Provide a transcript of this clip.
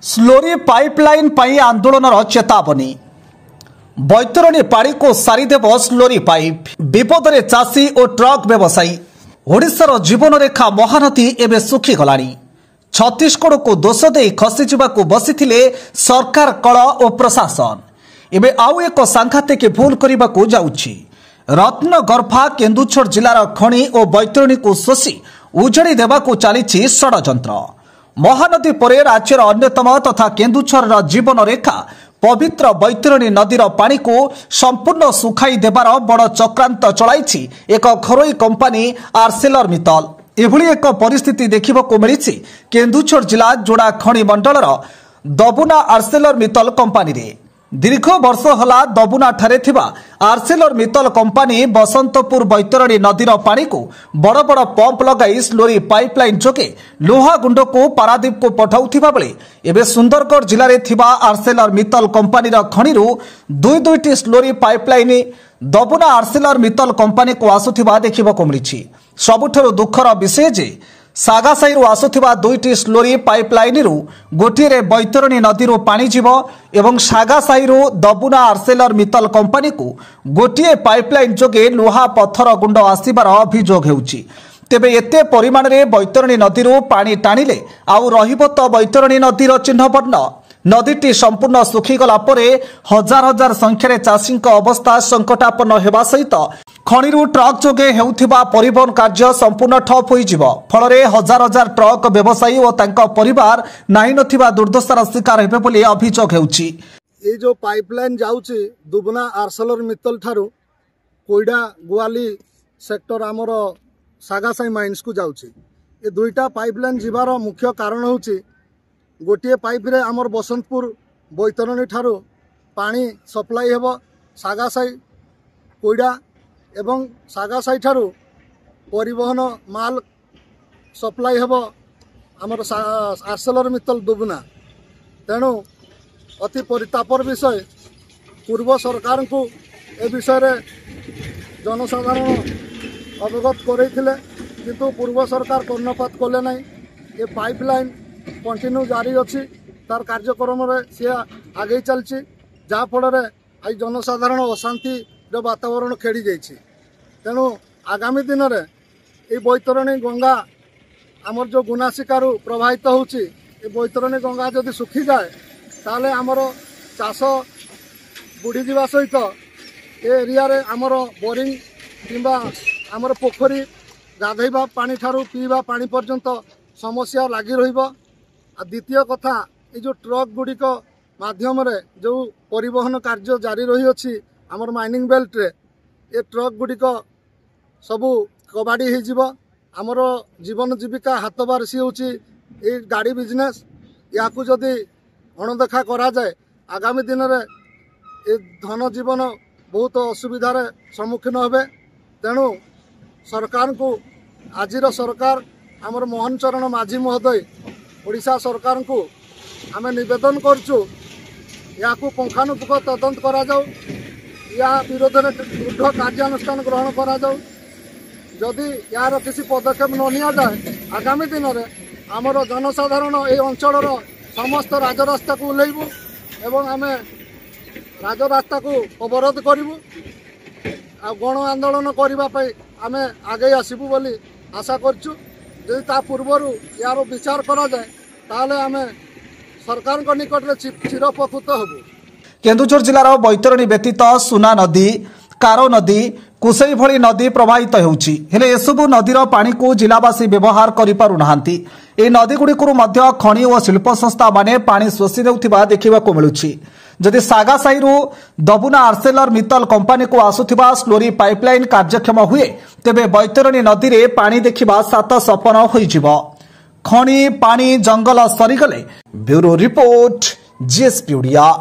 स्लोरी pipeline पाई आंदोलन चेतावनी बैतरणी पाड़ी को सारीदेव स्लोरी पाइप विपद में चाषी और ट्रक व्यवसायी ओडिशार जीवन रेखा महानदी एवं सुखीगला छत्तीसगढ़ को दोष दे खसीजा बसी सरकार कल और प्रशासन एवं आउ एक सांघातिक भूल करने को जाउछि। रत्नगर्भा केन्दुझर जिलार खणी और बैतरणी को शोषी उजाड़ी देवाकू चली षड्यंत्र। महानदी परे राज्यर अन्यतम तथा केन्दुझर जीवन रेखा पवित्र बैतरणी नदीर पानी को संपूर्ण सुखाई देवार बड़ चक्रांत चलाई एक घरोई कंपानी आर्सेलर मित्तल। एभली एक परिस्थिति देखा मिली केन्दुझर जिला जोड़ा खणी मंडलर दबुना आर्सेलर मित्तल कंपानी रे। दीर्घ वर्ष होला दबुना ठारे थिबा Arcelor Mittal company Basantpur Baitarani नदीर पानी को बड़ बड़ पंप लगाई स्लोरी पाइपलाइन जोगे लोहा गुंड को पारादीप को पठाउथिबा बेले एबे सुंदरगढ़ जिले में थिबा आर्सेलर मित्तल कंपानी खणीरू दुईटी स्लोरी पाइपलाइन दबुना आर्सेलर मित्तल कंपानी को आसुथिबा देखिबाको मिलिछि। सबुठारु दुखर विषय जे सागासाई आसुथिबा दुईटी स्लोरी पाइपलाइन गोटे बैतरणी नदी पानी जीव एवं सागासाई दबुना आर्सेलर मित्तल कंपानी को गोटे पाइपलाइन जोगे लुहा पत्थर गुंड आसबार अभियोग हेउछि। तेबे एते परिमाण में बैतरणी नदी पानी टाणिले आउ रहिबो तो बैतरणी नदीर चिन्ह वर्ण। नदीटी संपूर्ण सुखीगला परे हजार हजार संख्यार चाषी अवस्था संकटापन्न हेबा सहित खणीरू ट्रक जोगे हेउथिबा परिवहन कार्य संपूर्ण ठप होइजिव। फलरे हजार हजार ट्रक व्यवसायी और तांका परिवार नाही नथिबा दुर्दशार शिकार हेबे बोली अभियोग हेउछि। ए जो पाइपलाइन जाउछि दुबना आर्सेलर मित्तल ठारू कोइडा गुआली सेक्टर आमर सागासाई माइंस को जाउछि। ए दुईटा पाइपलाइन जीवार मुख्य कारण होउछि गोटे पाइप रे आमर बसंतपुर बैतरणी ठारू पानी सप्लाई हेबो सागासाई कोइडा एवं सागासाई ठारू परिवहन माल सप्लाई हेबो आमर आर्सेलर मित्तल दुबना। तेणु अति परितापर विषय पूर्व सरकार को ए विषय रे जनसाधारण अवगत करैथिले किंतु पूर्व सरकार कर्णपात कले नहीं। ये पाइपलाइन कंटिन्यू जारी अच्छी तार कार्यक्रम सी आगे चलती जहाँफल आज जनसाधारण अशांति वातावरण खेड़ी जाइए। तेणु आगामी दिन में ये बैतरणी गंगा आमर जो गुनाशिकारु प्रभावित होची बैतरणी गंगा जदि सुखी जाए ताले आमर चाष बुड़ी जावा सहित ए एरिया रे आमर बोरिंग किंबा आमर पोखरी गाधैबा पानी ठारू पीवा पानी पर्यंत समस्या लगी रहिबो। द्वितीय कथा ये जो ट्रक गुड़िक माध्यम जो परिवहन कार्य जारी रही अच्छी आमर माइनिंग बेल्ट रे ये ट्रक गुड़िक सबू कबाड़ी हो आमर जीवन जीविका हाथ बारसी होची गाड़ी बिजनेस या जदि अणदेखा करा जाए आगामी दिन में ये धन जीवन बहुत असुविधार सम्मुखीन हेबे। तेणु सरकार को आजिर सरकार आमर मोहन चरण माझी महोदय ओडिशा सरकार को आम निवेदन करचु या पुंखानुपुख तदंत करा जाऊ या विरोध में दृढ़ कार्यानुष्ठान ग्रहण करा जाऊ। जदि यार किसी पदक्षेप न निया जाए आगामी दिन में आमर जनसाधारण ये अंचल समस्त राजरास्ता को ओह्लैबू एवं आम राजरास्ता को अवरोध करूँ आ गण आंदोलन करने आम आगे आसबू बोली आशा करचु। यदि ता पूर्वर यार विचार करा जाए ताले आमे सरकार को निकट में चिरपकृत होबू। केन्दुझर जिलार बैतरणी व्यतीत सुना नदी कारो नदी कुसई भली नदी प्रवाहित होउछि हेले एसबु नदीर पानी को जिलावासी व्यवहार करि पारु नाहांती। ए नदी गुड़िकरू मध्य खणी और शिल्प संस्था माने पानी शोषि नेउथिबा देखिबाको मिलुछि। जदि सागासाई दबुना आर्सेलर मित्तल कंपानी को आसुथिबा स्लोरी पाइपलाइन कार्यक्षम हुए तेबे बैतरणी नदी रे पानी देखिबा सात सपन होइजिबो। खणी पानी जंगल सरीगले ब्यूरो रिपोर्ट जीएसपी ओडिया।